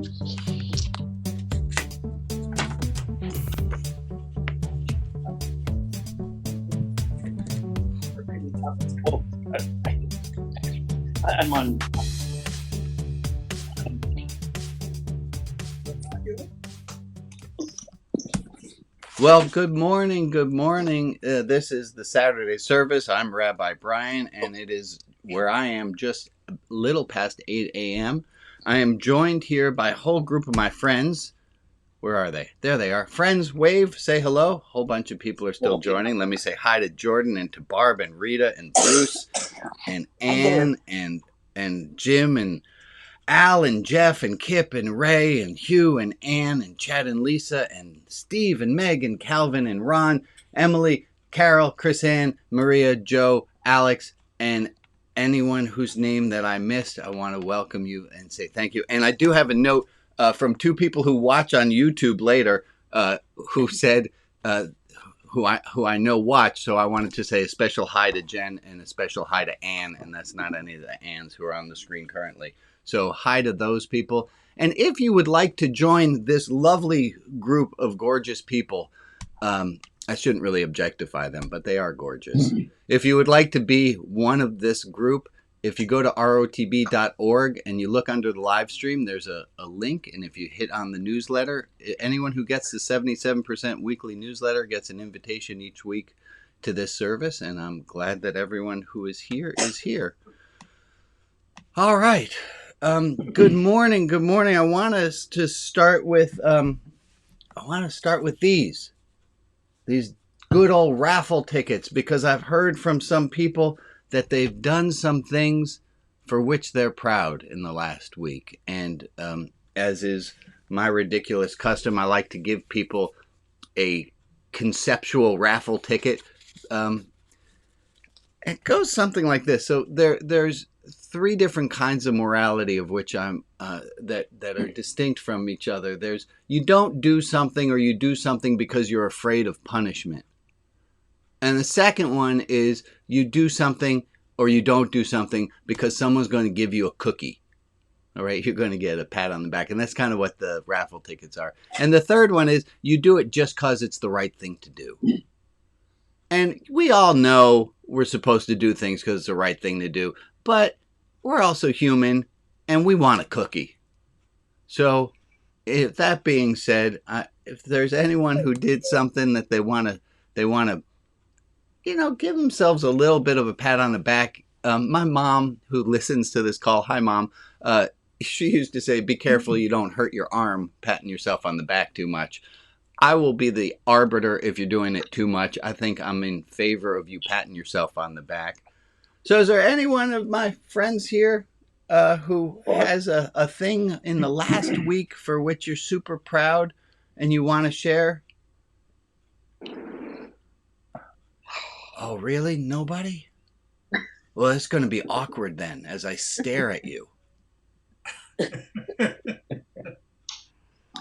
I'm on. Well, good morning. Good morning. This is the Saturday service. I'm Rabbi Brian, and it is where I am just a little past 8 a.m. I am joined here by a whole group of my friends. Where are they? There they are. Friends, wave, say hello. A whole bunch of people are still joining. Let me say hi to Jordan and to Barb and Rita and Bruce and Ann and Jim and Al and Jeff and Kip and Ray and Hugh and Ann and Chad and Lisa and Steve and Meg and Calvin and Ron, Emily, Carol, Chris Ann, Maria, Joe, Alex, and anyone whose name that I missed. I want to welcome you and say thank you. And I do have a note from two people who watch on YouTube later who said, who I know watch, so I wanted to say a special hi to Jen and a special hi to Ann, and that's not any of the Anns who are on the screen currently. So hi to those people. And if you would like to join this lovely group of gorgeous people, I shouldn't really objectify them, but they are gorgeous. If you would like to be one of this group, if you go to rotb.org and you look under the live stream, there's a link. And if you hit on the newsletter, anyone who gets the 77% weekly newsletter gets an invitation each week to this service. And I'm glad that everyone who is here is here. All right. Good morning. Good morning. I want us to start with these good old raffle tickets, because I've heard from some people that they've done some things for which they're proud in the last week. And as is my ridiculous custom, I like to give people a conceptual raffle ticket. It goes something like this. So there's three different kinds of morality of which I'm that are distinct from each other. There's you don't do something, or you do something because you're afraid of punishment. And the second one is you do something or you don't do something because someone's going to give you a cookie. All right, you're going to get a pat on the back. And that's kind of what the raffle tickets are. And the third one is you do it just because it's the right thing to do. And we all know we're supposed to do things because it's the right thing to do. But we're also human and we want a cookie. So if that being said, if there's anyone who did something that they want to, give themselves a little bit of a pat on the back. My mom, who listens to this call, hi mom, she used to say, be careful you don't hurt your arm patting yourself on the back too much. I will be the arbiter if you're doing it too much. I think I'm in favor of you patting yourself on the back. So is there anyone of my friends here who has a thing in the last week for which you're super proud and you want to share? Oh, really? Nobody? Well, it's going to be awkward then as I stare at you.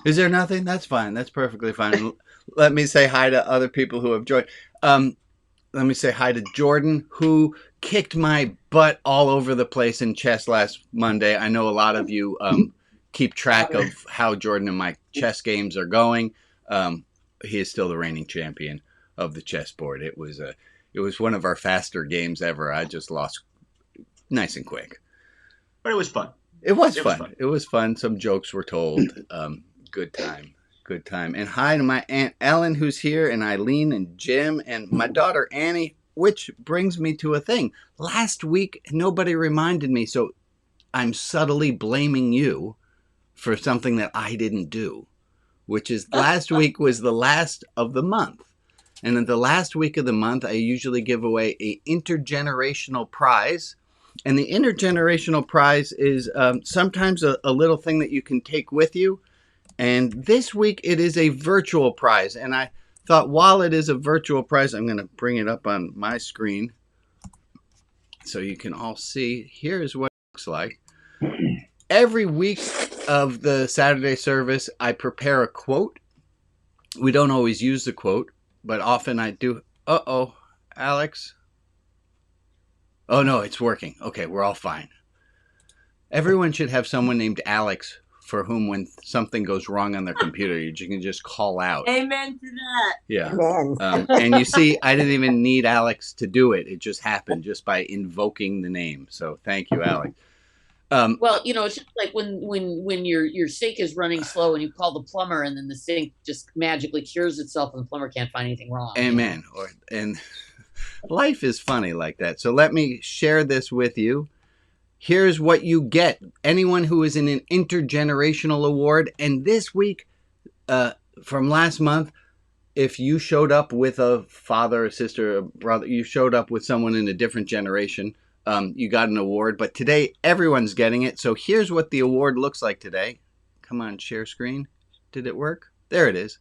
Is there nothing? That's fine. That's perfectly fine. Let me say hi to other people who have joined. Let me say hi to Jordan, who kicked my butt all over the place in chess last Monday. I know a lot of you keep track of how Jordan and my chess games are going. He is still the reigning champion of the chessboard. It was one of our faster games ever. I just lost nice and quick. But it was fun. It was fun. Some jokes were told. Good time. And hi to my Aunt Ellen, who's here, and Eileen and Jim, and my daughter Annie, which brings me to a thing. Last week, nobody reminded me, so I'm subtly blaming you for something that I didn't do, which is last week was the last of the month. And in the last week of the month, I usually give away an intergenerational prize. And the intergenerational prize is sometimes a little thing that you can take with you. And this week, it is a virtual prize. And I thought, while it is a virtual prize, I'm going to bring it up on my screen so you can all see. Here's what it looks like. Every week of the Saturday service, I prepare a quote. We don't always use the quote, but often I do. Uh-oh, Alex. Oh, no, it's working. Okay, we're all fine. Everyone should have someone named Alex for whom when something goes wrong on their computer, you can just call out. Amen to that. Yeah. And you see, I didn't even need Alex to do it. It just happened just by invoking the name. So thank you, Alex. Well, it's just like when your sink is running slow and you call the plumber and then the sink just magically cures itself and the plumber can't find anything wrong. Amen. And life is funny like that. So let me share this with you. Here's what you get. Anyone who is in an intergenerational award, and this week, from last month, if you showed up with a father, a sister, a brother, you showed up with someone in a different generation, you got an award. But today, everyone's getting it. So here's what the award looks like today. Come on, share screen. Did it work? There it is.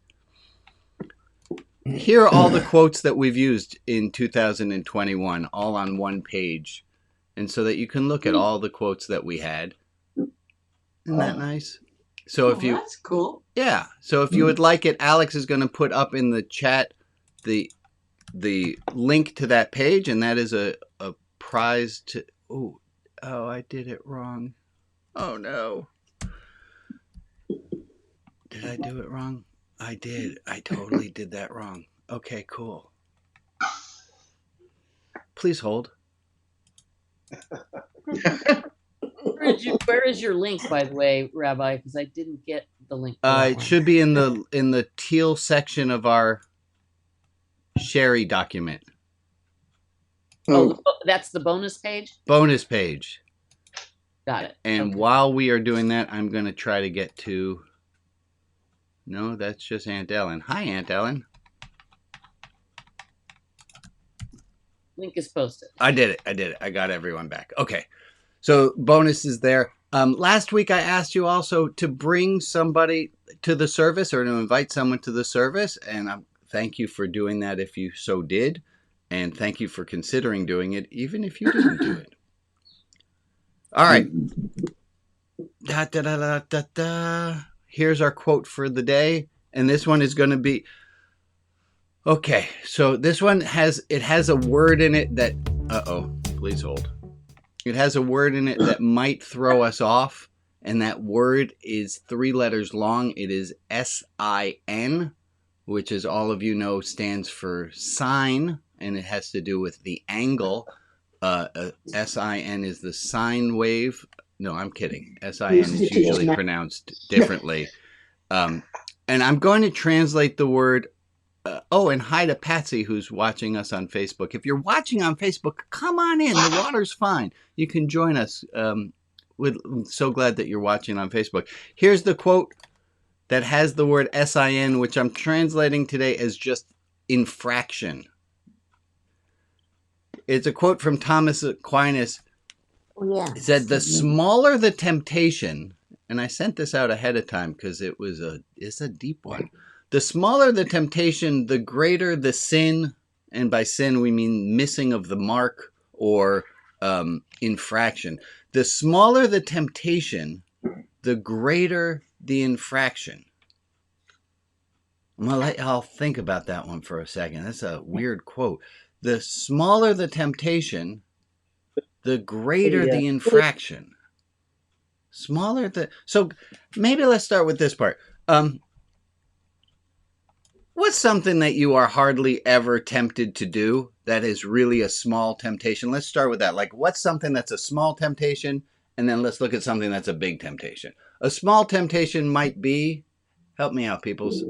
Here are all the quotes that we've used in 2021, all on one page. And so that you can look at all the quotes that we had. Isn't that nice? So if that's cool. Yeah. So if you would like it, Alex is going to put up in the chat the link to that page, and that is a prize to. Oh, I did it wrong. Oh no. Did I do it wrong? I did. I totally did that wrong. Okay, cool. Please hold. Where is your link, by the way, Rabbi? Because I didn't get the link. It should be in the teal section of our Sherry document. Oh, that's the bonus page? Bonus page. Got it. And while we are doing that, I'm going to try to get to... No, that's just Aunt Ellen. Hi, Aunt Ellen. Link is posted. I did it. I got everyone back. Okay. So bonus is there. Last week I asked you also to bring somebody to the service or to invite someone to the service. And thank you for doing that if you so did. And thank you for considering doing it, even if you didn't do it. All right. Here's our quote for the day. And this one is going to be... Okay, so this one has a word in it that... please hold. It has a word in it that might throw us off. And that word is 3 letters long. It is S-I-N, which, as all of you know, stands for sine. And it has to do with the angle. S-I-N is the sine wave. No, I'm kidding. S-I-N is usually pronounced differently. And I'm going to translate the word... and hi to Patsy, who's watching us on Facebook. If you're watching on Facebook, come on in. The water's fine. You can join us. I'm so glad that you're watching on Facebook. Here's the quote that has the word S-I-N, which I'm translating today as just infraction. It's a quote from Thomas Aquinas. It said, the smaller the temptation, and I sent this out ahead of time because it's a deep one. The smaller the temptation, the greater the sin. And by sin, we mean missing of the mark or infraction. The smaller the temptation, the greater the infraction. I'm going to let y'all think about that one for a second. That's a weird quote. The smaller the temptation, the greater the infraction. So maybe let's start with this part. What's something that you are hardly ever tempted to do that is really a small temptation? Let's start with that. Like, what's something that's a small temptation? And then let's look at something that's a big temptation. A small temptation might be, help me out, peoples.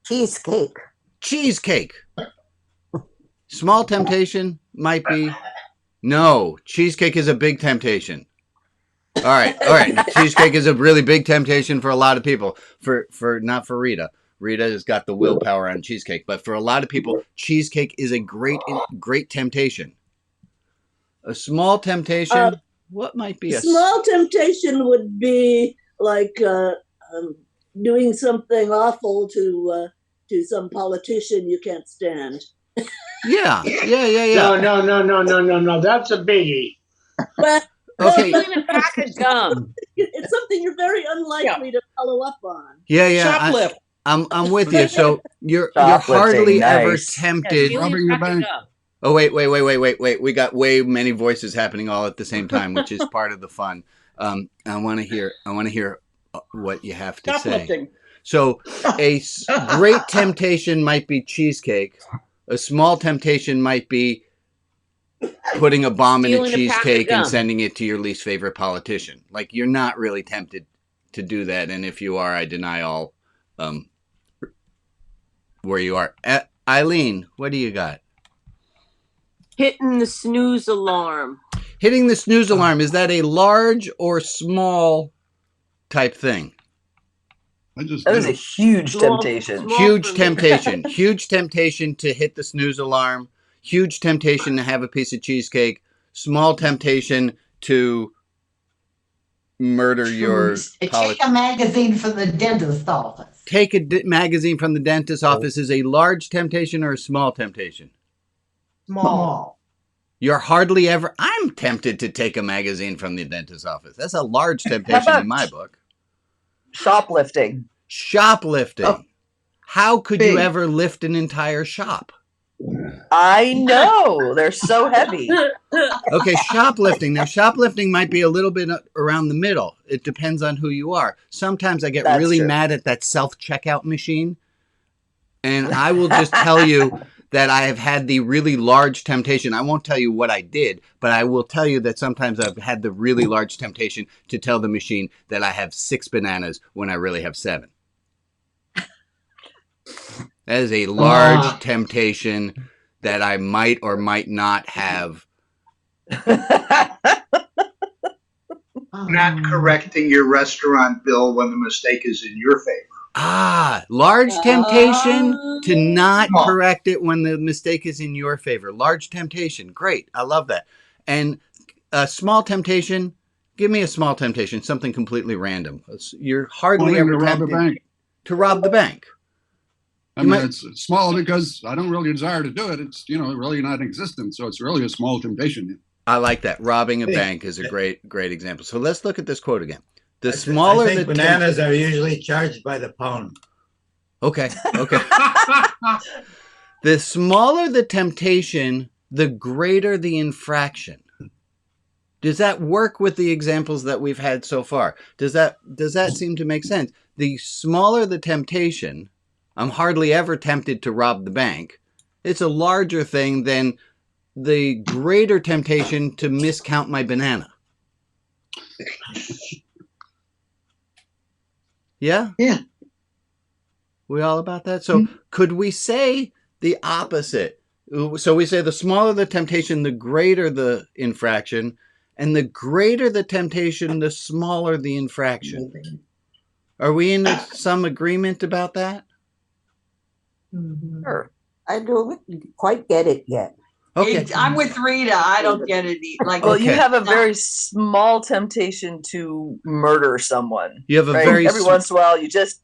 Cheesecake. Cheesecake. Small temptation might be, no, cheesecake is a big temptation. All right. Cheesecake is a really big temptation for a lot of people. Not for Rita. Rita has got the willpower on cheesecake. But for a lot of people, cheesecake is a great temptation. A small temptation, what might be a... Small temptation would be like doing something awful to some politician you can't stand. Yeah. No. That's a biggie. But okay. Even a pack of gum. It's something you're very unlikely to follow up on. Yeah. Shoplift. I'm with you. So you're hardly ever tempted. Oh, wait. We got way many voices happening all at the same time, which is part of the fun. I want to hear what you have to say. Shoplifting. So a great temptation might be cheesecake. A small temptation might be putting a bomb in a Stealing a pack of cheesecake and gum. sending it to your least favorite politician. Like, you're not really tempted to do that, and if you are, I deny all where you are. Eileen, what do you got? Hitting the snooze alarm. Hitting the snooze alarm, is that a large or small type thing? That was a huge temptation. Huge temptation. Huge temptation to hit the snooze alarm. Huge temptation to have a piece of cheesecake. Small temptation to murder your Take a magazine from the dentist's office. Take a magazine from the dentist's office is a large temptation or a small temptation? Small. You're hardly ever... I'm tempted to take a magazine from the dentist's office. That's a large temptation in my book. Shoplifting. Shoplifting. Oh. How could you ever lift an entire shop? I know. They're so heavy. Okay, shoplifting. Now, shoplifting might be a little bit around the middle. It depends on who you are. Sometimes I get really mad at that self-checkout machine. And I will just tell you that I have had the really large temptation. I won't tell you what I did, but I will tell you that sometimes I've had the really large temptation to tell the machine that I have 6 bananas when I really have 7. That is a large temptation that I might or might not have. Not correcting your restaurant bill when the mistake is in your favor. Large temptation to not correct it when the mistake is in your favor. Large temptation. Great. I love that. And a small temptation, give me a small temptation, something completely random. You're hardly ever tempted to rob the bank. I mean, it's small because I don't really desire to do it. It's, really not existent. So it's really a small temptation. I like that. Robbing a bank is a great example. So let's look at this quote again. The smaller the bananas are usually charged by the pound. Okay. The smaller the temptation, the greater the infraction. Does that work with the examples that we've had so far? Does that seem to make sense? The smaller the temptation, I'm hardly ever tempted to rob the bank. It's a larger thing than the greater temptation to miscount my banana. Yeah? Yeah. We all about that? So could we say the opposite? So we say the smaller the temptation, the greater the infraction, and the greater the temptation, the smaller the infraction. Are we in some agreement about that? Sure. I don't quite get it yet. Okay. I'm with Rita. I don't get it. You have a very small temptation to murder someone. You have a very every once in a while you just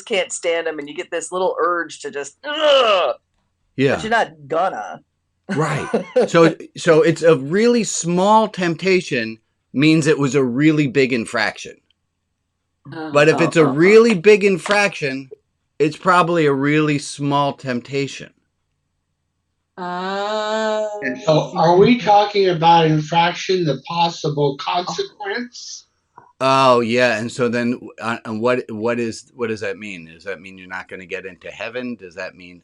can't stand them, and you get this little urge to just yeah. But you're not gonna. Right. So it's a really small temptation means it was a really big infraction. But if it's a really big infraction, it's probably a really small temptation. And so are we talking about infraction, the possible consequence? Oh yeah, and so then, what does that mean? Does that mean you're not going to get into heaven? Does that mean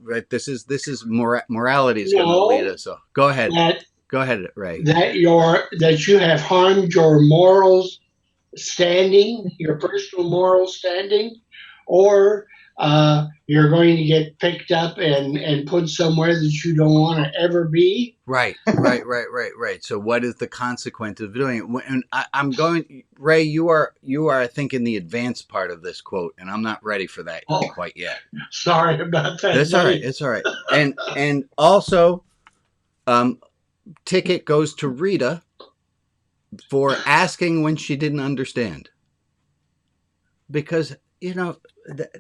right? This is morality is going to lead us. So go ahead, Ray. That you have harmed your moral standing, your personal moral standing, or you're going to get picked up and put somewhere that you don't want to ever be. Right. So what is the consequence of doing it? And I'm going, Ray, you are, I think, in the advanced part of this quote, and I'm not ready for that quite yet. Sorry about that. That's all right. It's all right. And also, ticket goes to Rita for asking when she didn't understand. Because,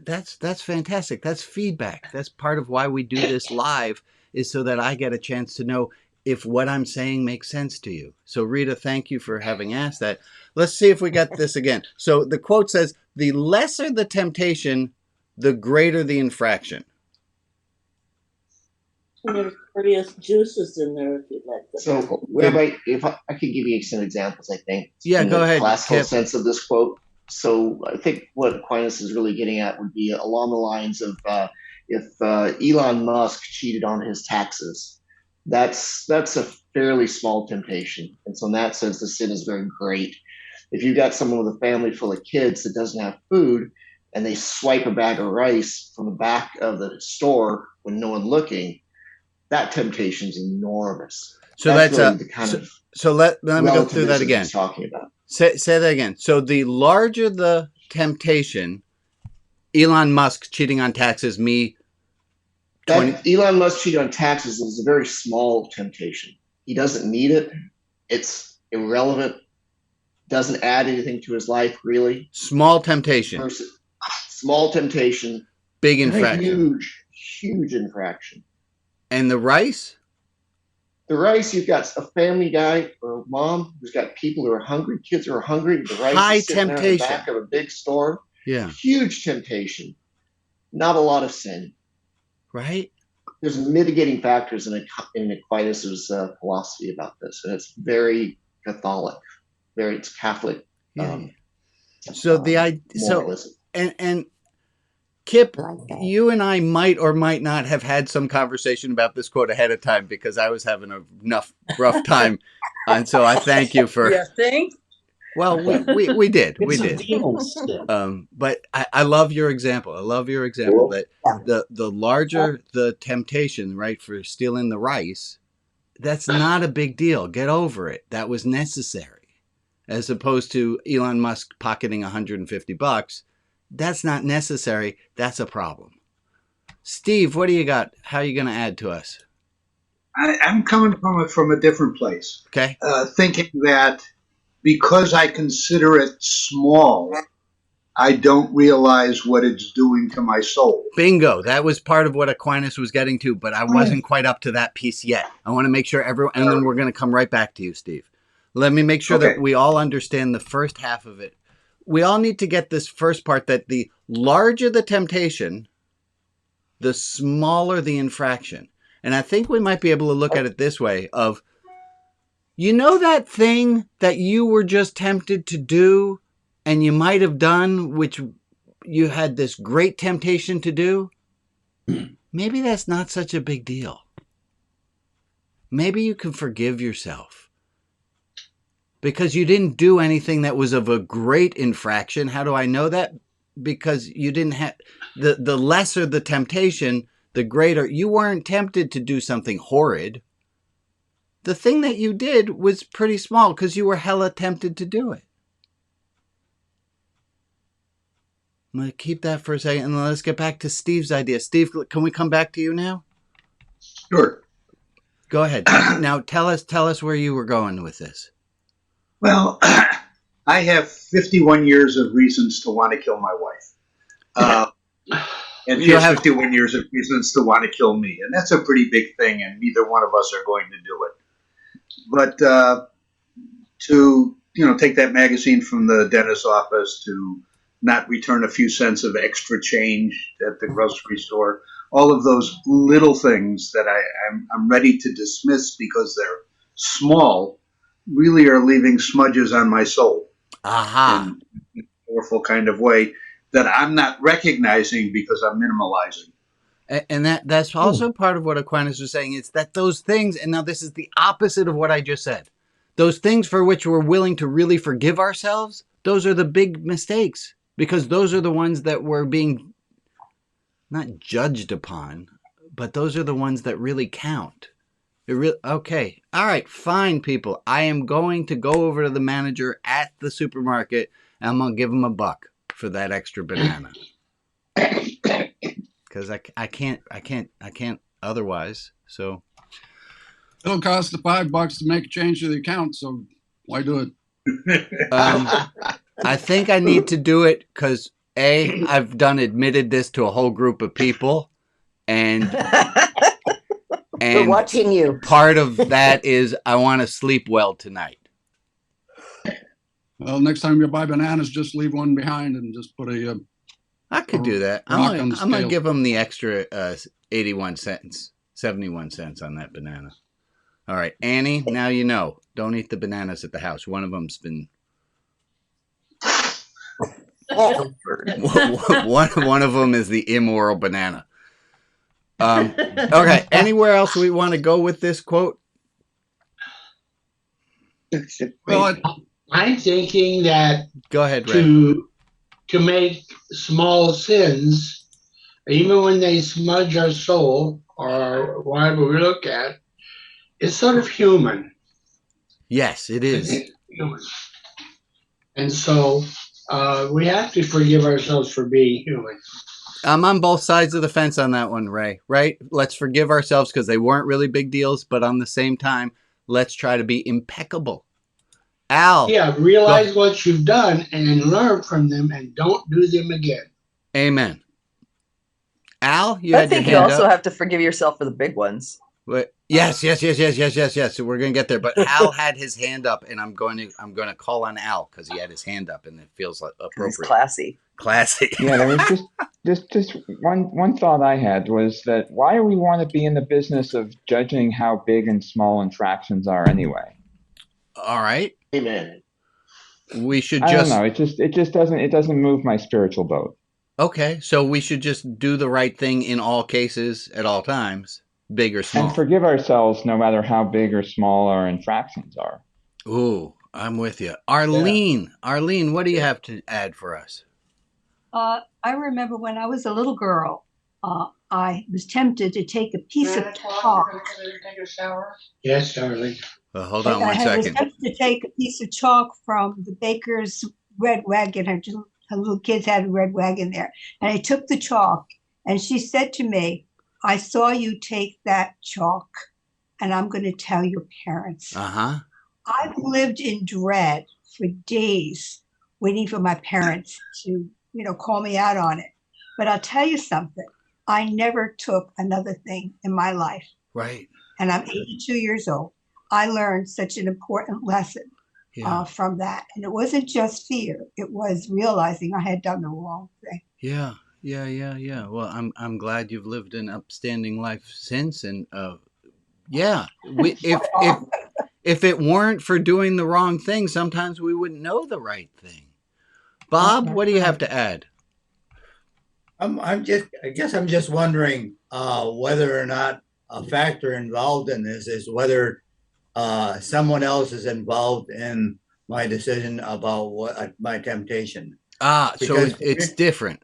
that's fantastic. That's feedback. That's part of why we do this live, is so that I get a chance to know if what I'm saying makes sense to you. So Rita, thank you for having asked that. Let's see if we got this again. So the quote says, the lesser the temptation, the greater the infraction. And there's various juices in there if you'd like them. So, Rabbi, if I could give you some examples, I think. Yeah, in go the ahead, classical Kip. sense of this quote. So, I think what Aquinas is really getting at would be along the lines of if Elon Musk cheated on his taxes, that's a fairly small temptation. And so, in that sense, the sin is very great. If you've got someone with a family full of kids that doesn't have food, and they swipe a bag of rice from the back of the store when no one's looking, that temptation is enormous. So that's really a the kind of so let me go through that again. He's talking about. Say that again. So the larger the temptation, Elon Musk cheating on taxes, Elon Musk cheating on taxes is a very small temptation. He doesn't need it. It's irrelevant. Doesn't add anything to his life, really. Small temptation. Small temptation. Big infraction. Huge infraction. And the rice? The rice, you've got a family guy or a mom who's got people who are hungry, kids who are hungry. The rice High is sitting temptation. there in the back of a big store. Yeah. Huge temptation. Not a lot of sin. Right? There's mitigating factors in Aquinas' philosophy about this, and it's very Catholic. It's Catholic. Yeah. So the idea. So and Kip, you and I might or might not have had some conversation about this quote ahead of time because I was having a rough time, and so I thank you for. You think? Well, we did. But I love your example. I love your example that the larger the temptation, right, for stealing the rice, that's not a big deal. Get over it. That was necessary, as opposed to Elon Musk pocketing $150. That's not necessary. That's a problem. Steve, what do you got? How are you going to add to us? I'm coming from a different place. Okay. Thinking that because I consider it small, I don't realize what it's doing to my soul. Bingo. That was part of what Aquinas was getting to, but I wasn't quite up to that piece yet. I want to make sure everyone, and then we're going to come right back to you, Steve. Let me make sure that we all understand the first half of it. We all need to get this first part, that the larger the temptation, the smaller the infraction. And I think we might be able to look at it this way of, you know, that thing that you were just tempted to do and you might have done, which you had this great temptation to do? Maybe that's not such a big deal. Maybe you can forgive yourself. Because you didn't do anything that was of a great infraction. How do I know that? Because you didn't have the lesser the temptation, the greater. You weren't tempted to do something horrid. The thing that you did was pretty small because you were hella tempted to do it. I'm going to keep that for a second and let's get back to Steve's idea. Steve, can we come back to you now? Sure. Go ahead. Now tell us where you were going with this. Well, I have 51 years of reasons to want to kill my wife. And she has 51 years of reasons to want to kill me. And that's a pretty big thing, and neither one of us are going to do it. But to take that magazine from the dentist's office, to not return a few cents of extra change at the grocery store, all of those little things that I'm ready to dismiss because they're small, really are leaving smudges on my soul. Aha. In a powerful kind of way that I'm not recognizing because I'm minimalizing. And that's also part of what Aquinas was saying. It's that those things, and now this is the opposite of what I just said. Those things for which we're willing to really forgive ourselves, those are the big mistakes. Because those are the ones that we're being not judged upon, but those are the ones that really count. Okay. All right. Fine, people. I am going to go over to the manager at the supermarket and I'm going to give him $1 for that extra banana. Because I can't otherwise. So it'll cost the $5 to make a change to the account. So why do it? I think I need to do it because I've admitted this to a whole group of people, and we're watching you. Part of that is I want to sleep well tonight. Well, next time you buy bananas, just leave one behind and just put I could do that. I'm gonna give them the extra 81 cents. 71 cents on that banana. All right, Annie, now you know. Don't eat the bananas at the house. One of them's been... one of them is the immoral banana. Okay, anywhere else we want to go with this quote? Well, I'm thinking that go ahead, Ray. To make small sins, even when they smudge our soul or whatever we look at, it's sort of human. Yes, it is. And so we have to forgive ourselves for being human. I'm on both sides of the fence on that one, Ray. Right? Let's forgive ourselves because they weren't really big deals, but on the same time, let's try to be impeccable. Al. Yeah, realize what you've done and learn from them and don't do them again. Amen. Al, I think you also have to forgive yourself for the big ones. Yes. So we're gonna get there. But Al had his hand up, and I'm going to call on Al because he had his hand up, and it feels like appropriate. He's classy. Yeah, there was just one thought I had was that why do we want to be in the business of judging how big and small infractions are anyway? All right. Amen. We should I don't know. It just doesn't move my spiritual boat. Okay, so we should just do the right thing in all cases at all times, big or small. And forgive ourselves no matter how big or small our infractions are. Ooh, I'm with you. Arlene, what do you have to add for us? I remember when I was a little girl, I was tempted to take a piece of chalk. Take a shower? Yes, darling. Hold on one second. I was tempted to take a piece of chalk from the baker's red wagon. Her little kids had a red wagon there. And I took the chalk, and she said to me, I saw you take that chalk, and I'm going to tell your parents. Uh-huh. I've lived in dread for days, waiting for my parents to, call me out on it. But I'll tell you something. I never took another thing in my life. Right. And I'm 82 years old. I learned such an important lesson from that. And it wasn't just fear. It was realizing I had done the wrong thing. Yeah. Well, I'm glad you've lived an upstanding life since. And if it weren't for doing the wrong thing, sometimes we wouldn't know the right thing. Bob, what do you have to add? I guess I'm just wondering whether or not a factor involved in this is whether someone else is involved in my decision about my temptation. So it's different.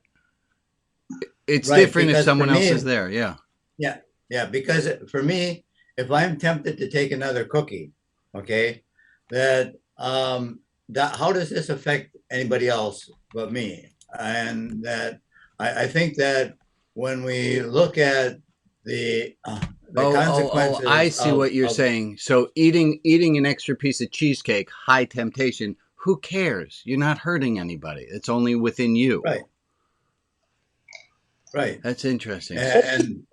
It's right, different if someone else is there. Yeah. Yeah. Because for me, if I'm tempted to take another cookie, okay, that how does this affect anybody else but me? And that I think that when we look at the consequences. I see what you're saying. So eating an extra piece of cheesecake, high temptation. Who cares? You're not hurting anybody. It's only within you. Right. That's interesting. And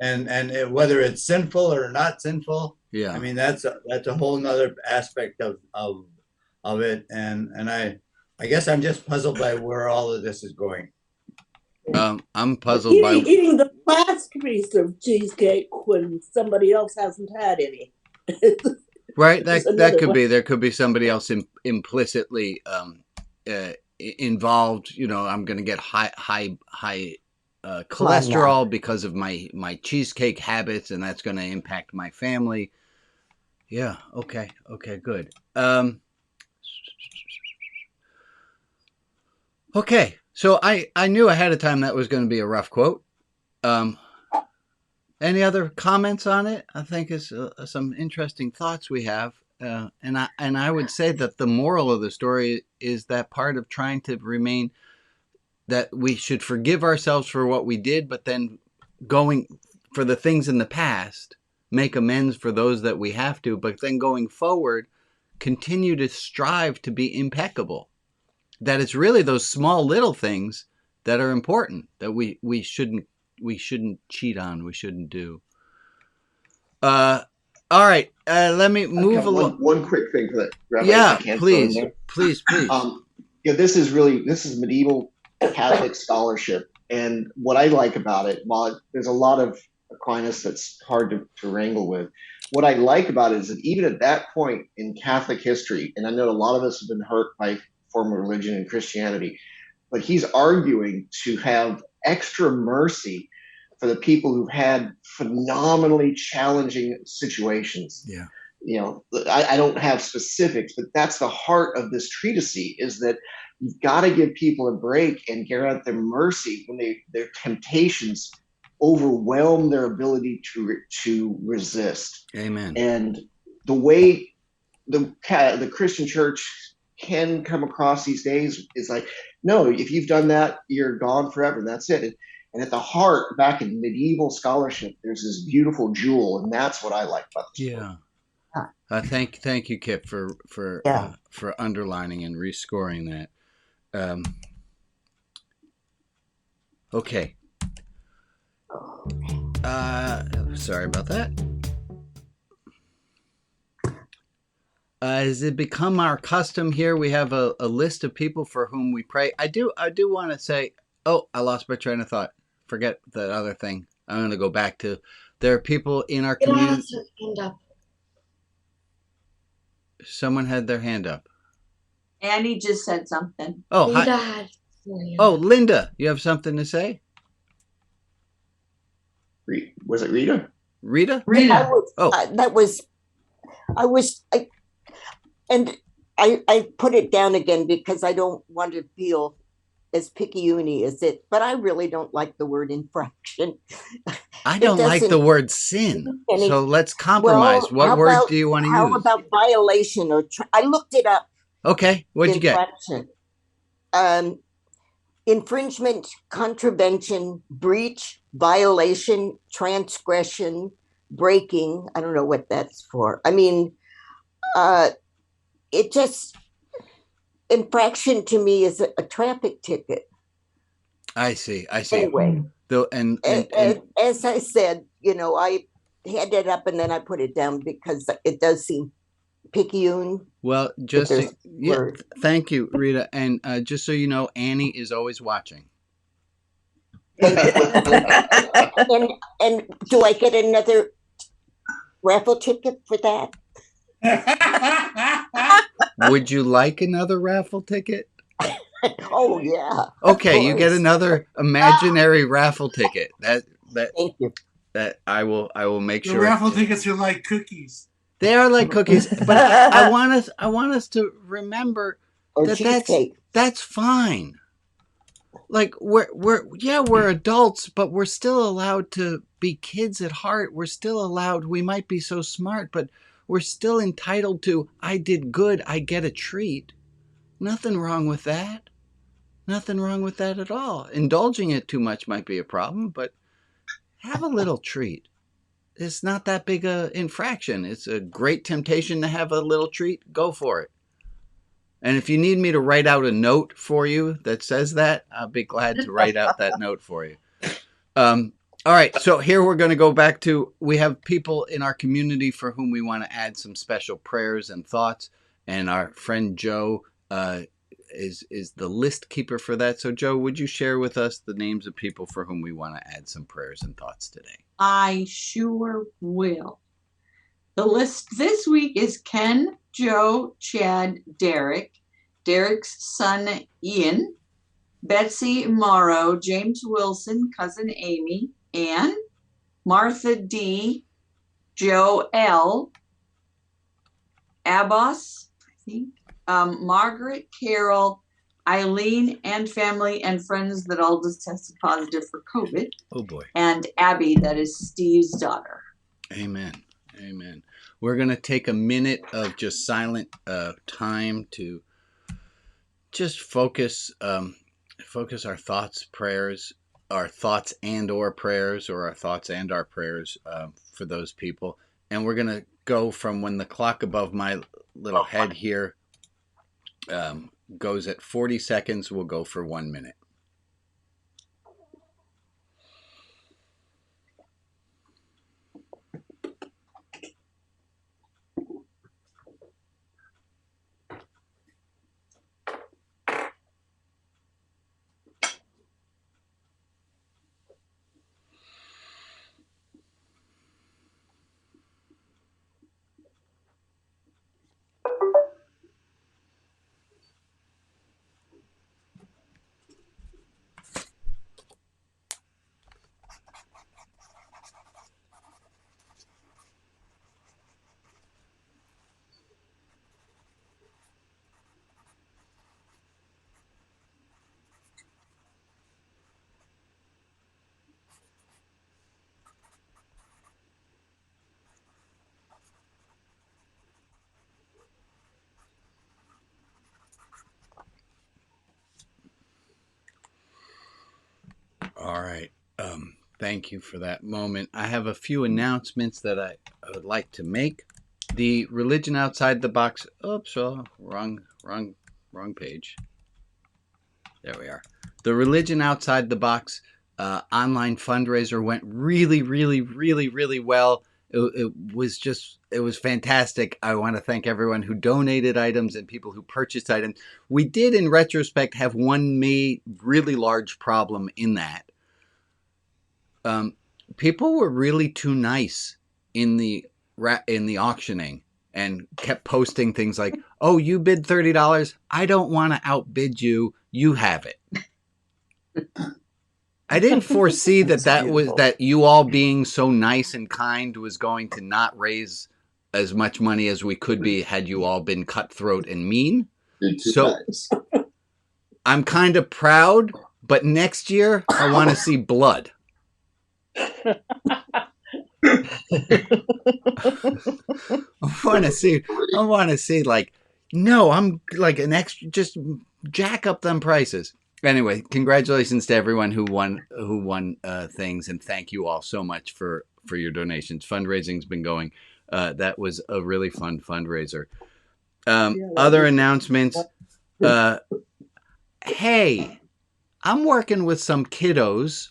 whether it's sinful or not sinful. Yeah. I mean, that's a whole nother aspect of it. And I guess I'm just puzzled by where all of this is going. I'm puzzled by eating the last piece of cheesecake when somebody else hasn't had any. Right, that could be. There could be somebody else implicitly involved. I'm going to get high cholesterol because of my cheesecake habits, and that's going to impact my family. Yeah. Okay. Good. Okay. So I knew ahead of time that was going to be a rough quote. Any other comments on it? I think is some interesting thoughts we have, and I would say that the moral of the story is that part of trying to remain that we should forgive ourselves for what we did, but then going for the things in the past, make amends for those that we have to, but then going forward, continue to strive to be impeccable. That it's really those small little things that are important that we shouldn't cheat on. We shouldn't do. All right. Let me move along. One quick thing for that. Rabbi, yeah, please. This is medieval Catholic scholarship, and what I like about it, while there's a lot of Aquinas that's hard to wrangle with. What I like about it is that even at that point in Catholic history, and I know a lot of us have been hurt by form of religion and Christianity, but he's arguing to have extra mercy for the people who've had phenomenally challenging situations. Yeah. You know, I don't have specifics, but that's the heart of this treatise, is that you've got to give people a break and grant them mercy when their temptations overwhelm their ability to resist. Amen. And the way the Christian church can come across these days is like, no, if you've done that, you're gone forever. That's it. And at the heart, back in medieval scholarship, there's this beautiful jewel, and that's what I like about this book. Thank you, Kip, for underlining and rescoring that. Okay. Sorry about that. Has it become our custom here? We have a list of people for whom we pray. I do want to say, I lost my train of thought. Forget the other thing. I'm going to go back to, there are people in our community. Someone had their hand up. Annie just said something. Oh, hi. Oh, Linda, you have something to say? Was it Rita? Rita? I put it down again because I don't want to feel as picayune as it, but I really don't like the word infraction. I don't like the word sin. So let's compromise. Well, what word do you want to use? How about violation I looked it up. Okay. What'd you get? Infringement, contravention, breach, violation, transgression, breaking. I don't know what that's for. I mean, it just, infraction to me is a traffic ticket. I see. Anyway, and as I said, I had it up and then I put it down because it does seem picayune. Well, thank you, Rita. And just so you know, Annie is always watching. And do I get another raffle ticket for that? Would you like another raffle ticket? Oh yeah. Okay, you get another imaginary raffle ticket. Thank you. That I will make sure. The raffle tickets are like cookies. They are like cookies, but I want us to remember that's fine. Like we're adults, but we're still allowed to be kids at heart. We're still allowed. We might be so smart, but we're still entitled to, I did good, I get a treat. Nothing wrong with that. Nothing wrong with that at all. Indulging it too much might be a problem, but have a little treat. It's not that big a infraction. It's a great temptation to have a little treat. Go for it. And if you need me to write out a note for you that says that, I'll be glad to write out that note for you. All right, so here we're going to go back to, we have people in our community for whom we want to add some special prayers and thoughts, and our friend Joe is the list keeper for that. So Joe, would you share with us the names of people for whom we want to add some prayers and thoughts today? I sure will. The list this week is Ken, Joe, Chad, Derek, Derek's son Ian, Betsy Morrow, James Wilson, cousin Amy, Ann, Martha D, Joe L, Abbas, I think, Margaret, Carol, Eileen, and family and friends that all just tested positive for COVID. Oh boy. And Abby, that is Steve's daughter. Amen. Amen. We're going to take a minute of just silent time to just focus our thoughts, prayers, our thoughts and or prayers, or our thoughts and our prayers for those people. And we're going to go from when the clock above my little head here goes at 40 seconds, we'll go for 1 minute. All right. Thank you for that moment. I have a few announcements that I would like to make. The Religion Outside the Box. Oops, wrong page. There we are. The Religion Outside the Box online fundraiser went really, really, really, really well. It was fantastic. I want to thank everyone who donated items and people who purchased items. We did, in retrospect, have one really large problem in that. People were really too nice in the auctioning and kept posting things like, "Oh, you bid $30. I don't want to outbid you. You have it." I didn't foresee that you all being so nice and kind was going to not raise as much money as we could be had you all been cutthroat and mean. So I'm kind of proud, but next year I want to see blood. I want to see like, no, I'm like an extra, just jack up them prices. Anyway, congratulations to everyone who won things, and thank you all so much for your donations. Fundraising's been going. That was a really fun fundraiser. Other announcements. Hey, I'm working with some kiddos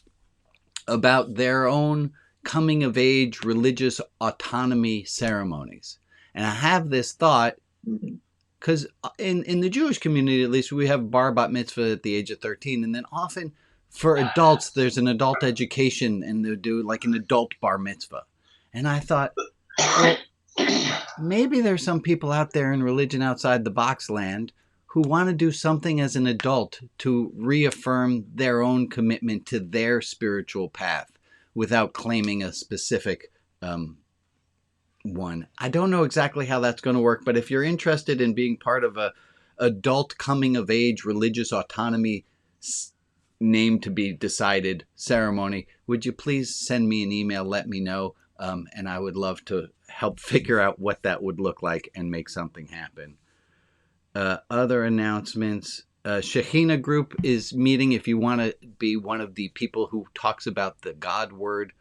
about their own coming of age religious autonomy ceremonies. And I have this thought, because in the Jewish community, at least, we have bar bat mitzvah at the age of 13. And then often for adults, there's an adult education and they do like an adult bar mitzvah. And I thought, well, maybe there's some people out there in Religion Outside the Box land who want to do something as an adult to reaffirm their own commitment to their spiritual path without claiming a specific one. I don't know exactly how that's going to work, but if you're interested in being part of a adult coming of age religious autonomy name to be decided ceremony, would you please send me an email, let me know, and I would love to help figure out what that would look like and make something happen. Other announcements. Shekhinah group is meeting. If you want to be one of the people who talks about the God word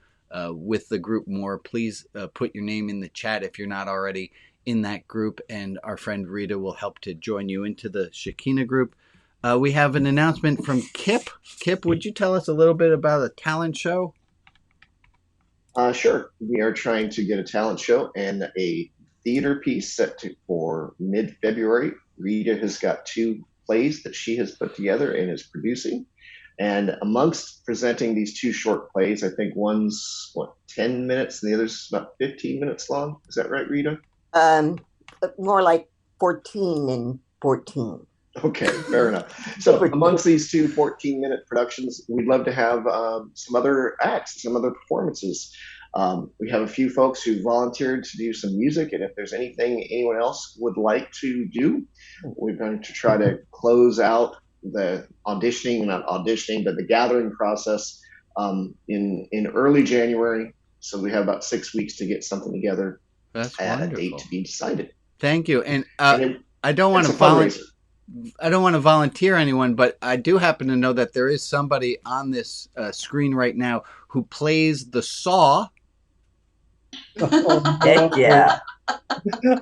with the group more, please put your name in the chat if you're not already in that group, and our friend Rita will help to join you into the Shekhinah group. We have an announcement from Kip. Kip, would you tell us a little bit about a talent show? Sure. We are trying to get a talent show and a theater piece set for mid-February. Rita has got 2 plays that she has put together and is producing. And amongst presenting these 2 short plays, I think one's 10 minutes and the other's about 15 minutes long. Is that right, Rita? More like 14 and 14. Okay, fair enough. So amongst these 2 14-minute productions, we'd love to have some other acts, some other performances. We have a few folks who volunteered to do some music, and if there's anything anyone else would like to do, we're going to try to close out the the gathering process in early January. So we have about 6 weeks to get something together. That's and wonderful. a date to be decided. Thank you. And I don't want to volunteer anyone, but I do happen to know that there is somebody on this screen right now who plays the saw. Heck yeah.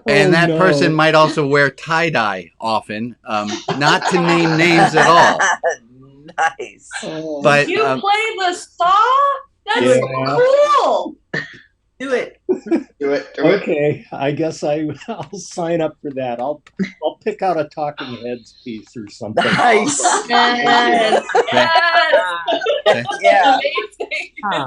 And that person might also wear tie-dye often, not to name names at all. Nice. But you play the saw? That's cool. Do it. Do it. Okay, I guess I'll sign up for that. I'll pick out a Talking Heads piece or something. Nice. Yes. Yeah.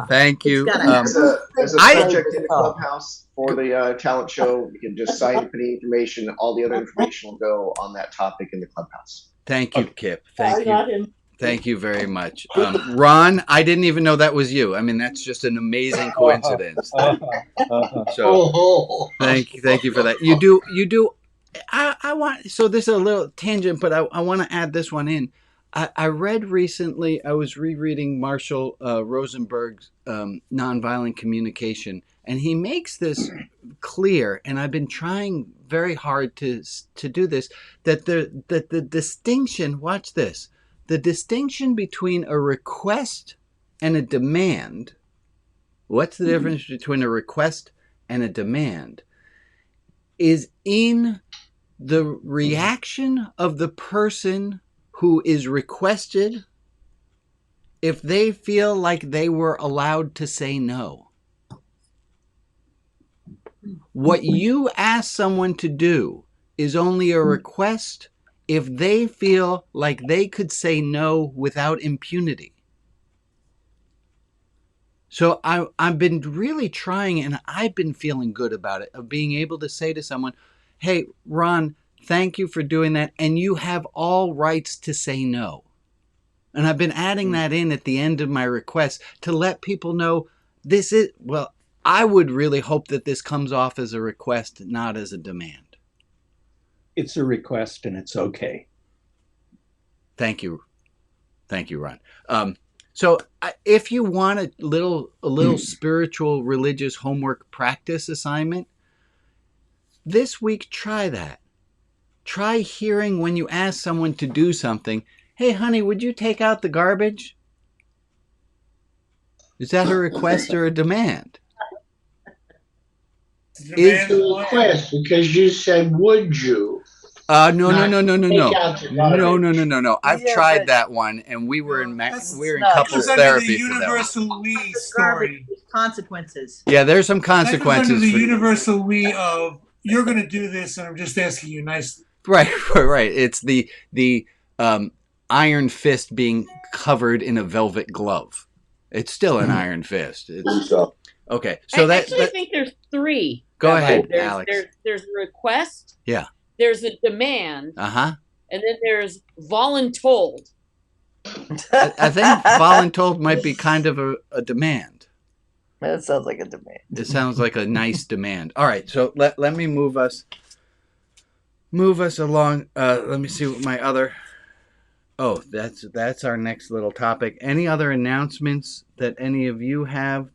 Thank you. There's a subject in the clubhouse for the talent show. You can just sign up any information. All the other information will go on that topic in the clubhouse. Thank you, Kip. Thank I you. got him. Thank you very much. Ron, I didn't even know that was you. I mean, that's just an amazing coincidence. So thank you for that. You do. I want, so this is a little tangent, but I want to add this one in. I read recently, I was rereading Marshall Rosenberg's Nonviolent Communication, and he makes this clear, and I've been trying very hard to do this, that the distinction, watch this, the distinction between a request and a demand, what's the difference between a request and a demand, is in the reaction of the person who is requested if they feel like they were allowed to say no. What you ask someone to do is only a request if they feel like they could say no without impunity. So I've been really trying, and I've been feeling good about it, of being able to say to someone, hey, Ron, thank you for doing that, and you have all rights to say no. And I've been adding that in at the end of my request to let people know this is, well, I would really hope that this comes off as a request, not as a demand. It's a request and it's okay. Thank you. Thank you, Ron. So if you want a little spiritual, religious homework practice assignment, this week, try that. Try hearing when you ask someone to do something, hey, honey, would you take out the garbage? Is that a request or a demand? It's a request because you said, would you? No. I've tried that one, and we were in couples therapy for that. Universal we story. Consequences. Yeah, there's some consequences. That goes under the universal we of you're going to do this, and I'm just asking you nicely. Right. It's the iron fist being covered in a velvet glove. It's still an iron fist. Okay, so I think there's three. Go ahead, Alex. There's a request. Yeah. There's a demand. Uh-huh. And then there's voluntold. I think voluntold might be kind of a demand. That sounds like a demand. It sounds like a nice demand. All right, so let me move us along. Let me see what my other. Oh, that's our next little topic. Any other announcements that any of you have?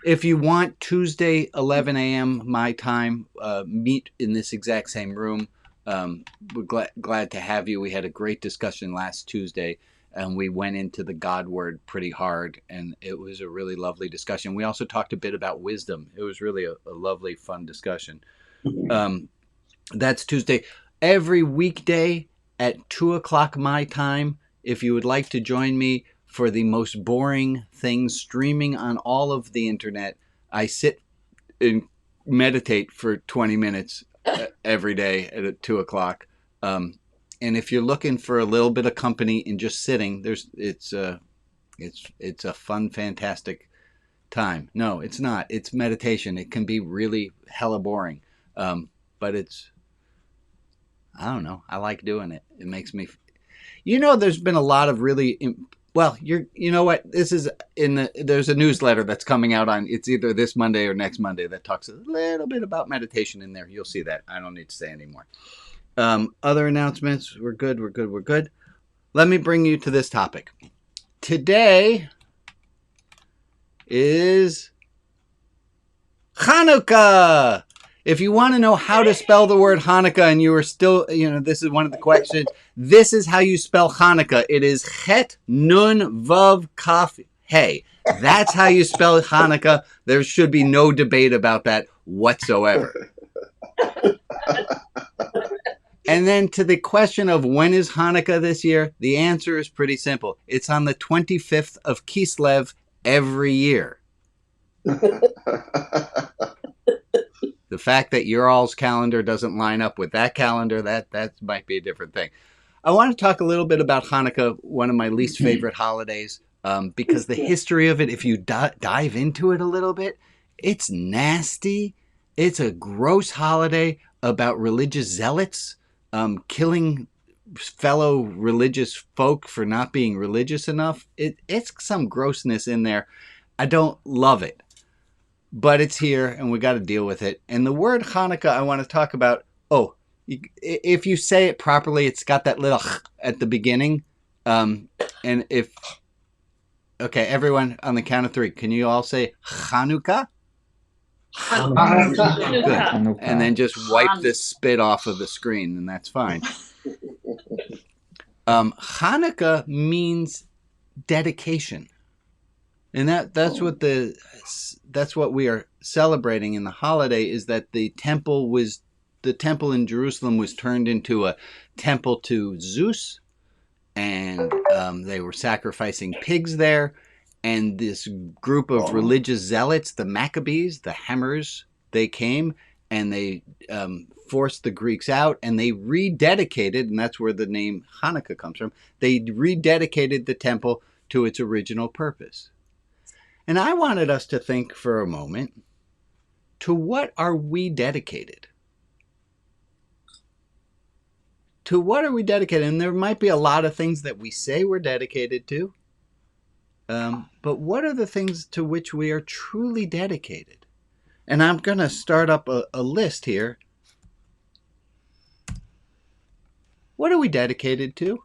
If you want, Tuesday, 11 a.m. my time, meet in this exact same room. We're glad to have you. We had a great discussion last Tuesday, and we went into the God word pretty hard, and it was a really lovely discussion. We also talked a bit about wisdom. It was really a lovely, fun discussion. That's Tuesday. Every weekday at 2 o'clock my time, if you would like to join me for the most boring things streaming on all of the internet, I sit and meditate for 20 minutes every day at 2 o'clock. And if you're looking for a little bit of company in just sitting, it's a fun, fantastic time. No, it's not. It's meditation. It can be really hella boring, but it's. I don't know. I like doing it. It makes me. There's been a lot of really. Well, you know what? This is there's a newsletter that's coming out on, it's either this Monday or next Monday that talks a little bit about meditation in there. You'll see that. I don't need to say anymore. Other announcements. We're good. Let me bring you to this topic. Today is Hanukkah. If you want to know how to spell the word Hanukkah and you are still, this is one of the questions. This is how you spell Hanukkah. It is Het Nun Vav Kaf Hey. That's how you spell Hanukkah. There should be no debate about that whatsoever. And then to the question of when is Hanukkah this year, the answer is pretty simple. It's on the 25th of Kislev every year. The fact that your all's calendar doesn't line up with that calendar, that might be a different thing. I want to talk a little bit about Hanukkah, one of my least favorite holidays, because the history of it, if you dive into it a little bit, it's nasty. It's a gross holiday about religious zealots killing fellow religious folk for not being religious enough. It's some grossness in there. I don't love it. But it's here, and we got to deal with it. And the word Hanukkah I want to talk about, if you say it properly, it's got that little at the beginning. And everyone on the count of three, can you all say Hanukkah? Hanukkah. Good. Hanukkah. And then just wipe this spit off of the screen, and that's fine. Hanukkah means dedication. And that's what we are celebrating in the holiday, is that the temple in Jerusalem was turned into a temple to Zeus, and they were sacrificing pigs there. And this group of religious zealots, the Maccabees, the Hammers, they came and they forced the Greeks out, and they rededicated, and that's where the name Hanukkah comes from. They rededicated the temple to its original purpose. And I wanted us to think for a moment, to what are we dedicated? To what are we dedicated? And there might be a lot of things that we say we're dedicated to, but what are the things to which we are truly dedicated? And I'm going to start up a list here. What are we dedicated to?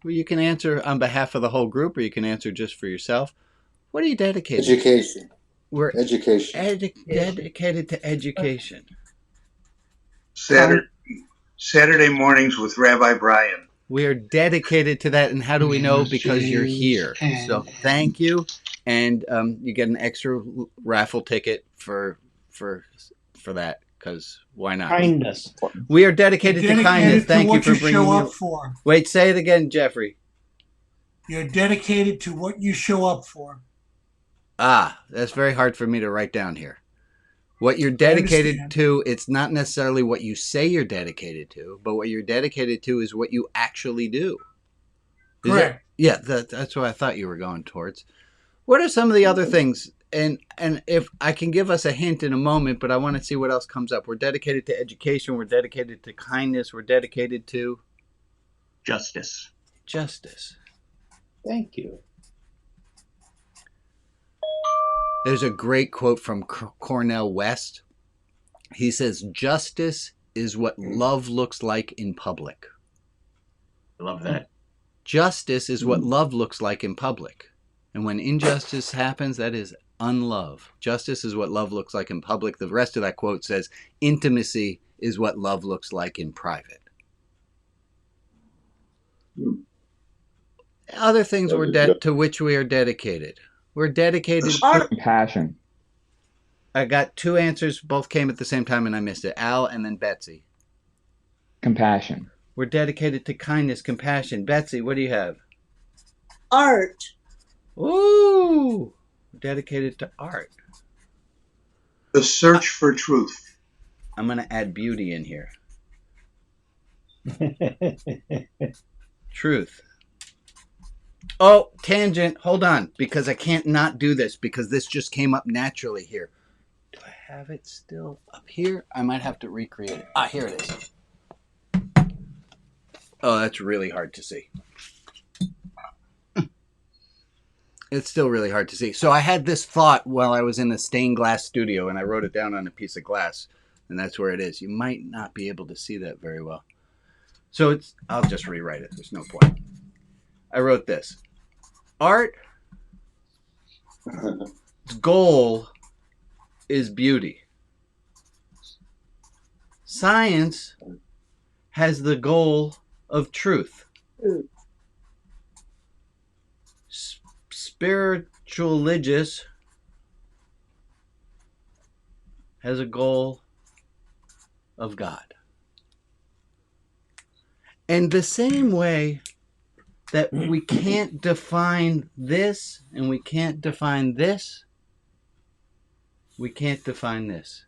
Well, you can answer on behalf of the whole group, or you can answer just for yourself. What are you dedicated to? Education. We're education. Dedicated to education. Saturday mornings with Rabbi Brian. We are dedicated to that. And how do we know? Because you're here. So thank you. And you get an extra raffle ticket for that, because why not? Kindness. We are dedicated to kindness. Thank you for bringing show me. up for. Wait, say it again, Jeffrey. You're dedicated to what you show up for. That's very hard for me to write down here. What you're dedicated to, it's not necessarily what you say you're dedicated to, but what you're dedicated to is what you actually do. Correct. That's what I thought you were going towards. What are some of the other things? And if I can give us a hint in a moment, but I want to see what else comes up. We're dedicated to education. We're dedicated to kindness. We're dedicated to justice. Justice. Thank you. There's a great quote from Cornel West. He says, "Justice is what love looks like in public." I love that. Justice is what love looks like in public. And when injustice happens, that is unlove. Justice is what love looks like in public. The rest of that quote says, "Intimacy is what love looks like in private." Other things to which we are dedicated. We're dedicated to compassion. I got two answers. Both came at the same time and I missed it. Al and then Betsy. Compassion. We're dedicated to kindness, compassion. Betsy, what do you have? Art. Ooh. We're dedicated to art. The search for truth. I'm going to add beauty in here. Truth. Oh, tangent. Hold on, because I can't not do this, because this just came up naturally here. Do I have it still up here? I might have to recreate it. Here it is. Oh, that's really hard to see. It's still really hard to see. So I had this thought while I was in the stained glass studio, and I wrote it down on a piece of glass, and that's where it is. You might not be able to see that very well. So I'll just rewrite it. There's no point. I wrote this. Art goal is beauty. Science has the goal of truth. Spiritual religious has a goal of God. And the same way that we can't define this and we can't define this, we can't define this.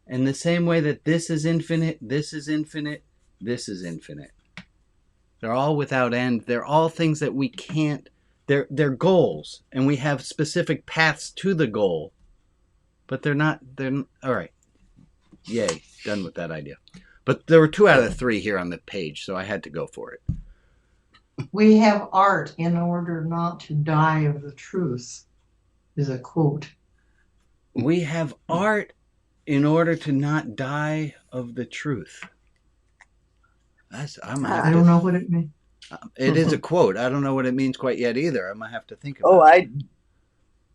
And the same way that this is infinite, this is infinite, this is infinite. They're all without end. They're all things that we can't, they're goals, and we have specific paths to the goal, but they're all right. Yay, done with that idea. But there were 2 out of the 3 here on the page, so I had to go for it. We have art in order not to die of the truth, is a quote. We have art in order to not die of the truth. I don't know what it means. It is a quote. I don't know what it means quite yet either. I might have to think about it.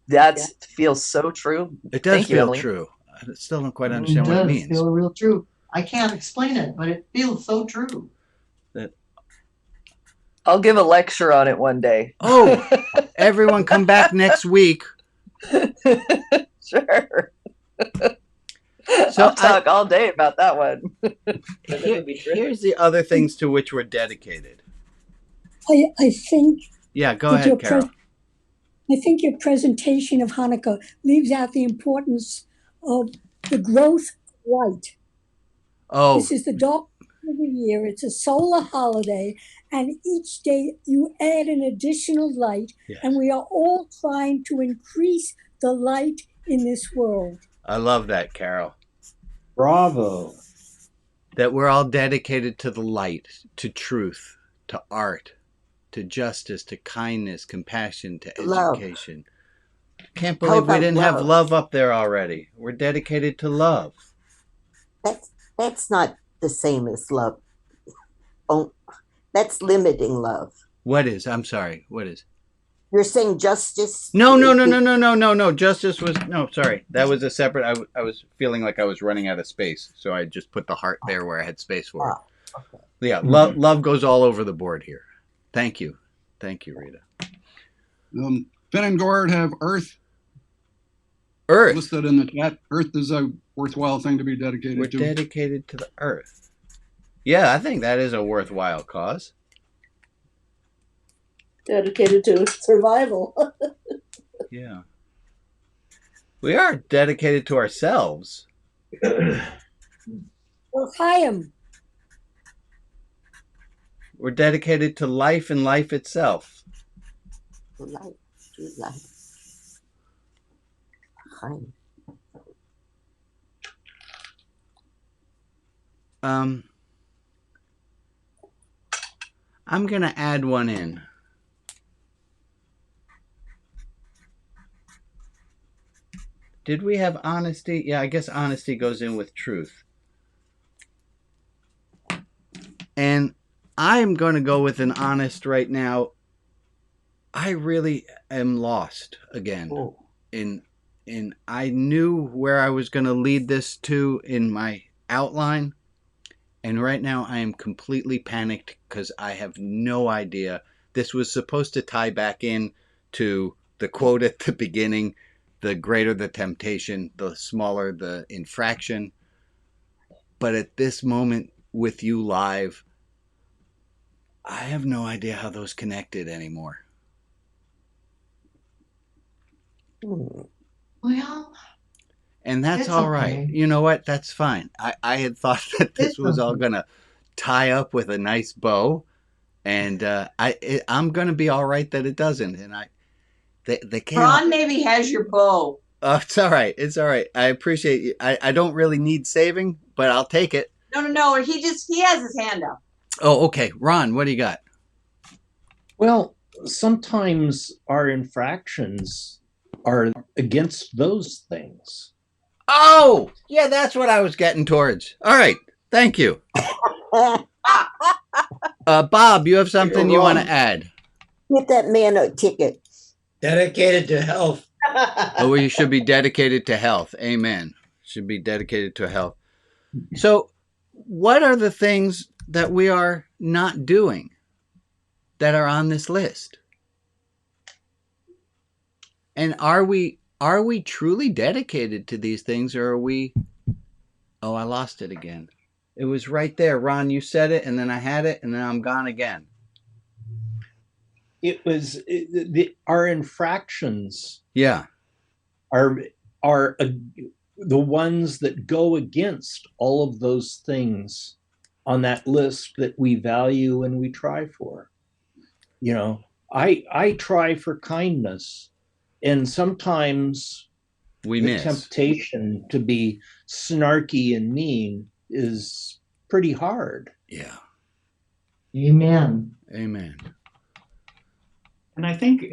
That feels so true. It does feel true. I still don't quite understand what it means. It does feel real true. I can't explain it, but it feels so true. I'll give a lecture on it one day. Oh, everyone come back next week. Sure. So I'll talk all day about that one. Here's the other things to which we're dedicated. I think. Yeah, go ahead, Carol. I think your presentation of Hanukkah leaves out the importance of the growth of light. Oh. This is the dark of the year. It's a solar holiday, and each day you add an additional light, and we are all trying to increase the light in this world. I love that, Carol. Bravo. That we're all dedicated to the light, to truth, to art, to justice, to kindness, compassion, to education. Can't believe we didn't have love up there already. We're dedicated to love. That's not the same as love. Oh, that's limiting love. What is? I'm sorry. What is? You're saying justice? No. Justice was sorry. That was a separate. I was feeling like I was running out of space, so I just put the heart there where I had space for it. Okay. Yeah, love goes all over the board here. Thank you, Rita. Finn and Gord have Earth. Earth listed in the chat. Earth is a worthwhile thing to be dedicated to. We're dedicated to the Earth. Yeah, I think that is a worthwhile cause. Dedicated to survival. Yeah. We are dedicated to ourselves. Well, Chaim. We're dedicated to life and life itself. Life. Chaim. I'm going to add one in. Did we have honesty? Yeah, I guess honesty goes in with truth. And I'm going to go with an honest right now. I really am lost again. Oh. In I knew where I was going to lead this to in my outline. And right now I am completely panicked because I have no idea. This was supposed to tie back in to the quote at the beginning. The greater the temptation, the smaller the infraction. But at this moment with you live, I have no idea how those connected anymore. Well, and that's all right. You know what? That's fine. I had thought that this was all going to tie up with a nice bow. And I'm going to be all right that it doesn't. And they can't. Ron maybe has your bow. Oh, it's all right. It's all right. I appreciate you. I don't really need saving, but I'll take it. No. He has his hand up. Oh, okay. Ron, what do you got? Well, sometimes our infractions are against those things. Oh, yeah, that's what I was getting towards. All right. Thank you. Bob, you have something you want to add? Get that man a ticket. Dedicated to health. Oh, we should be dedicated to health. Amen. Should be dedicated to health. So, what are the things that we are not doing that are on this list? And are we truly dedicated to these things, or are we? Oh, I lost it again. It was right there, Ron. You said it, and then I had it, and then I'm gone again. It was our infractions. Yeah, are the ones that go against all of those things on that list that we value and we try for. You know, I try for kindness, and sometimes we miss. Temptation to be snarky and mean is pretty hard. Yeah. Amen. Amen. And I think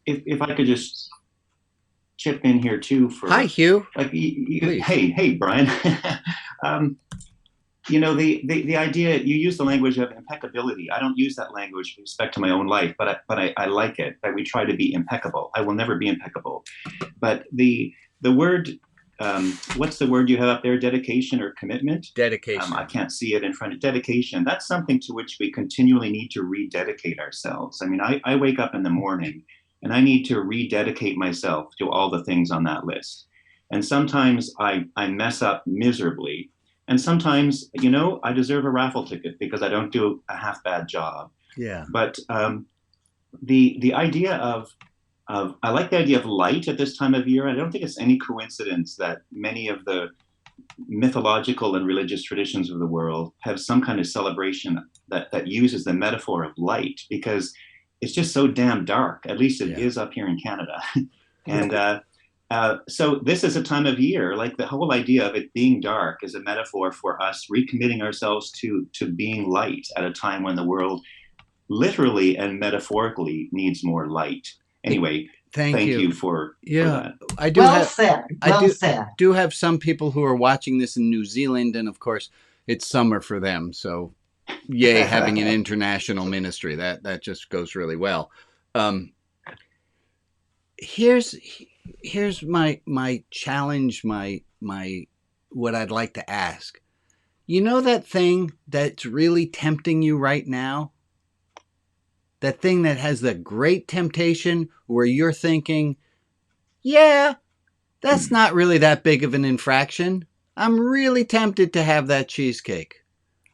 if I could just chip in here too for hi Hugh. Like hey Brian. You know, the idea, you use the language of impeccability. I don't use that language with respect to my own life, but I like it, that we try to be impeccable. I will never be impeccable. But the word what's the word you have up there? Dedication or commitment? Dedication. I can't see it in front of dedication. That's something to which we continually need to rededicate ourselves. I mean, I wake up in the morning and I need to rededicate myself to all the things on that list. And sometimes I mess up miserably. And sometimes, you know, I deserve a raffle ticket because I don't do a half bad job. Yeah. But the idea of I like the idea of light at this time of year. I don't think it's any coincidence that many of the mythological and religious traditions of the world have some kind of celebration that uses the metaphor of light, because it's just so damn dark. At least it is up here in Canada. And so this is a time of year, like the whole idea of it being dark is a metaphor for us recommitting ourselves to being light at a time when the world literally and metaphorically needs more light. Anyway, thank you for that. I do Well have, said. I Well do, said. do have some people who are watching this in New Zealand, and of course it's summer for them. So yay, having an international ministry. That just goes really well. Here's my challenge, my what I'd like to ask. You know that thing that's really tempting you right now? That thing that has the great temptation where you're thinking, yeah, that's not really that big of an infraction. I'm really tempted to have that cheesecake.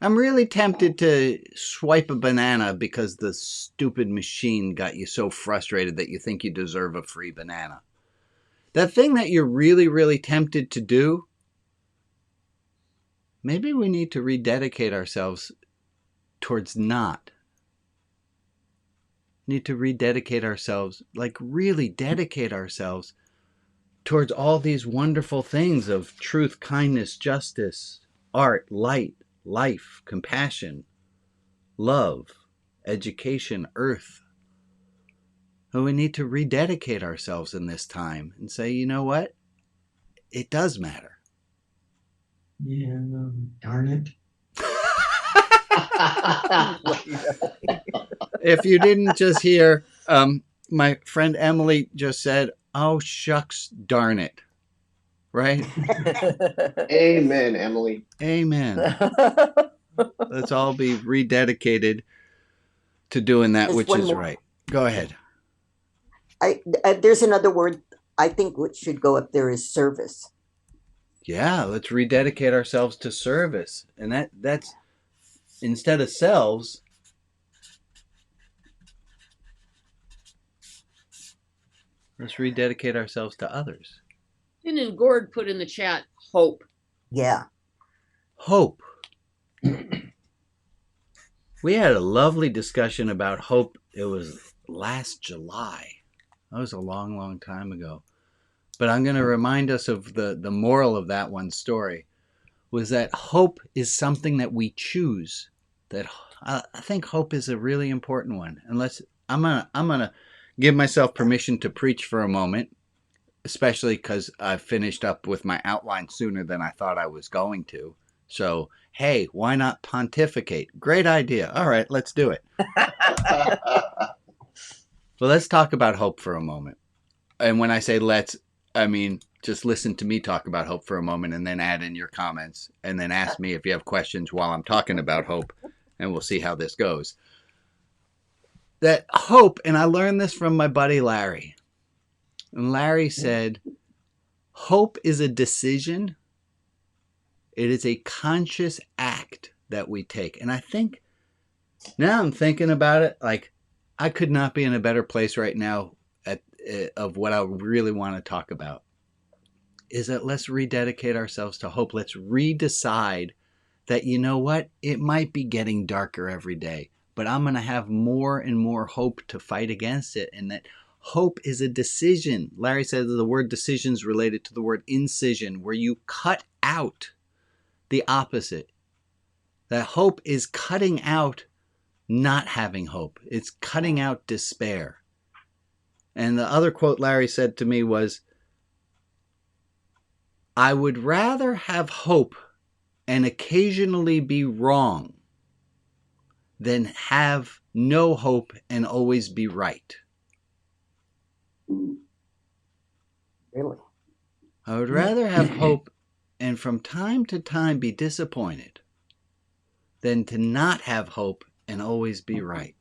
I'm really tempted to swipe a banana because the stupid machine got you so frustrated that you think you deserve a free banana. That thing that you're really, really tempted to do, maybe we need to rededicate ourselves towards not. Need to rededicate ourselves, like really dedicate ourselves towards all these wonderful things of truth, kindness, justice, art, light, life, compassion, love, education, earth. And we need to rededicate ourselves in this time and say, you know what? It does matter. Yeah, darn it. If you didn't just hear, my friend Emily just said, oh, shucks, darn it. Right? Amen, Emily. Amen. Let's all be rededicated to doing that which is right. Go ahead. There's another word I think which should go up there is service. Yeah, let's rededicate ourselves to service. And that's instead of selves, let's rededicate ourselves to others. And then Gord put in the chat, hope. Yeah. Hope. We had a lovely discussion about hope. It was last July. That was a long, long time ago. But I'm going to remind us of the moral of that one story was that hope is something that we choose. That I think hope is a really important one. Unless I'm gonna give myself permission to preach for a moment, especially because I finished up with my outline sooner than I thought I was going to. So, hey, why not pontificate? Great idea. All right, let's do it. Well, let's talk about hope for a moment. And when I say let's, I mean, just listen to me talk about hope for a moment and then add in your comments and then ask me if you have questions while I'm talking about hope, and we'll see how this goes. That hope, and I learned this from my buddy Larry. And Larry said, hope is a decision. It is a conscious act that we take. And I think, now I'm thinking about it, like I could not be in a better place right now of what I really want to talk about. Is that let's rededicate ourselves to hope. Let's redecide that, you know what, it might be getting darker every day, but I'm going to have more and more hope to fight against it. And that hope is a decision. Larry said that the word decision is related to the word incision, where you cut out the opposite. That hope is cutting out not having hope. It's cutting out despair. And the other quote Larry said to me was, I would rather have hope and occasionally be wrong than have no hope and always be right. Really? I would rather have hope and from time to time be disappointed than to not have hope and always be right.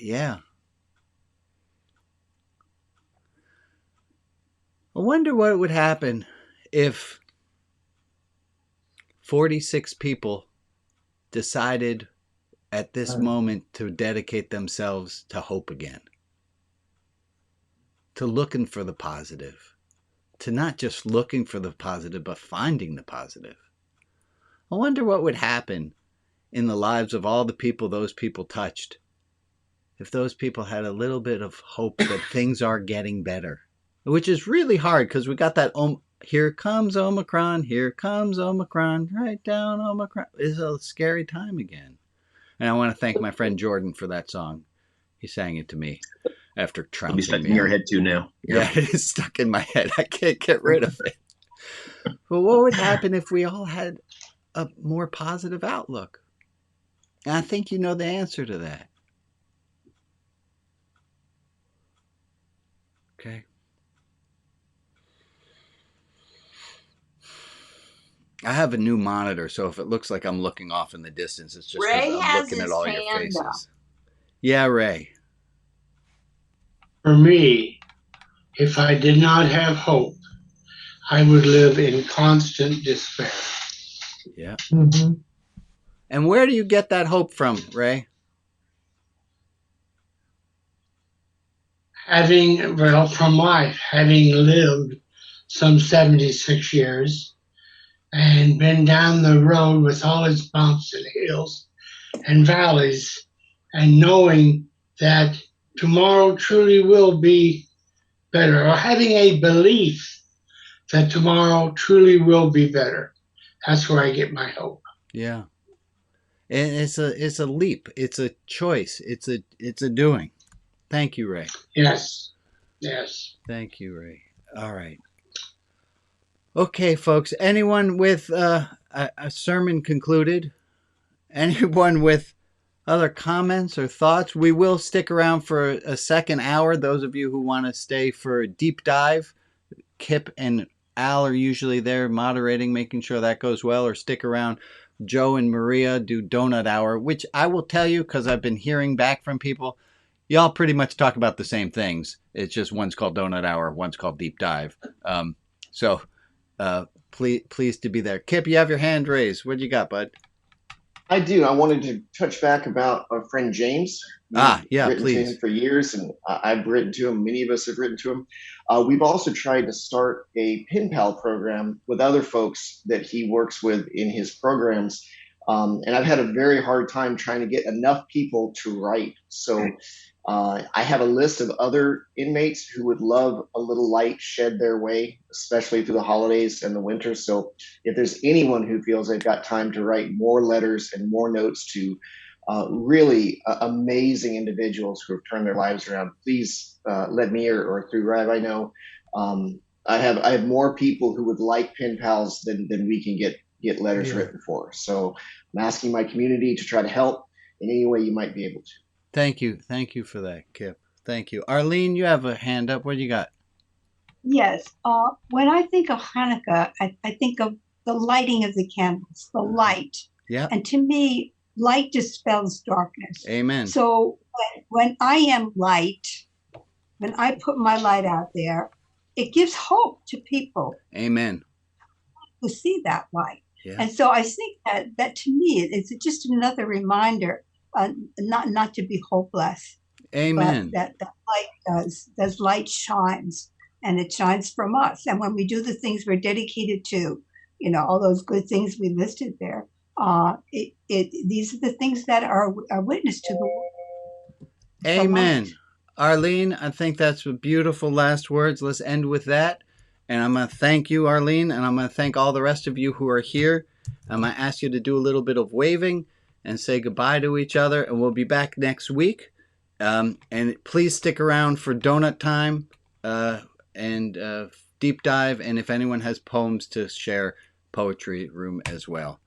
Yeah. I wonder what would happen if 46 people decided at this moment to dedicate themselves to hope again, to looking for the positive, to not just looking for the positive, but finding the positive. I wonder what would happen in the lives of all the people those people touched if those people had a little bit of hope that things are getting better, which is really hard because we got that, here comes Omicron, right down Omicron. It's a scary time again. And I want to thank my friend Jordan for that song. He sang it to me after trouncing me. It'll be stuck in your head too now. Yeah, it's stuck in my head. I can't get rid of it. But what would happen if we all had a more positive outlook? And I think you know the answer to that. Okay. I have a new monitor, so if it looks like I'm looking off in the distance, it's just Ray because I'm has looking at his all your hand faces. up. Yeah, Ray. For me, if I did not have hope, I would live in constant despair. Yeah. Mm-hmm. And where do you get that hope from, Ray? From life, having lived some 76 years and been down the road with all its bumps and hills and valleys, and knowing that tomorrow truly will be better, or having a belief that tomorrow truly will be better. That's where I get my hope. Yeah. And it's a leap. It's a choice. It's a doing. Thank you, Ray. Yes. Yes. Thank you, Ray. All right. Okay, folks. Anyone with a sermon concluded? Anyone with other comments or thoughts? We will stick around for a second hour. Those of you who want to stay for a deep dive, Kip and Al are usually there moderating, making sure that goes well, or stick around. Joe and Maria do Donut Hour, which I will tell you because I've been hearing back from people. Y'all pretty much talk about the same things. It's just one's called Donut Hour, one's called Deep Dive. So pleased to be there. Kip, you have your hand raised. What you got, bud? I do. I wanted to touch back about our friend James. Yeah, written please. to him for years, and I've written to him. Many of us have written to him. We've also tried to start a pen pal program with other folks that he works with in his programs. And I've had a very hard time trying to get enough people to write. So I have a list of other inmates who would love a little light shed their way, especially through the holidays and the winter. So if there's anyone who feels they've got time to write more letters and more notes to really amazing individuals who have turned their lives around, please let me or through Rabbi know. I have more people who would like pen pals than we can get letters written for. So I'm asking my community to try to help in any way you might be able to. Thank you. Thank you for that, Kip. Thank you. Arlene, you have a hand up. What do you got? Yes. When I think of Hanukkah, I think of the lighting of the candles, the light. Yeah. And to me, light dispels darkness. Amen. So when I am light, when I put my light out there, it gives hope to people. Amen. Who see that light. Yeah. And so I think that to me, it's just another reminder not to be hopeless. Amen. But that light does light shines, and it shines from us. And when we do the things we're dedicated to, all those good things we listed there, these are the things that are witness to the world. Amen. Arlene, I think that's beautiful last words. Let's end with that. And I'm going to thank you, Arlene, and I'm going to thank all the rest of you who are here. I'm going to ask you to do a little bit of waving and say goodbye to each other, and we'll be back next week. And please stick around for donut time and deep dive, and if anyone has poems to share, poetry room as well.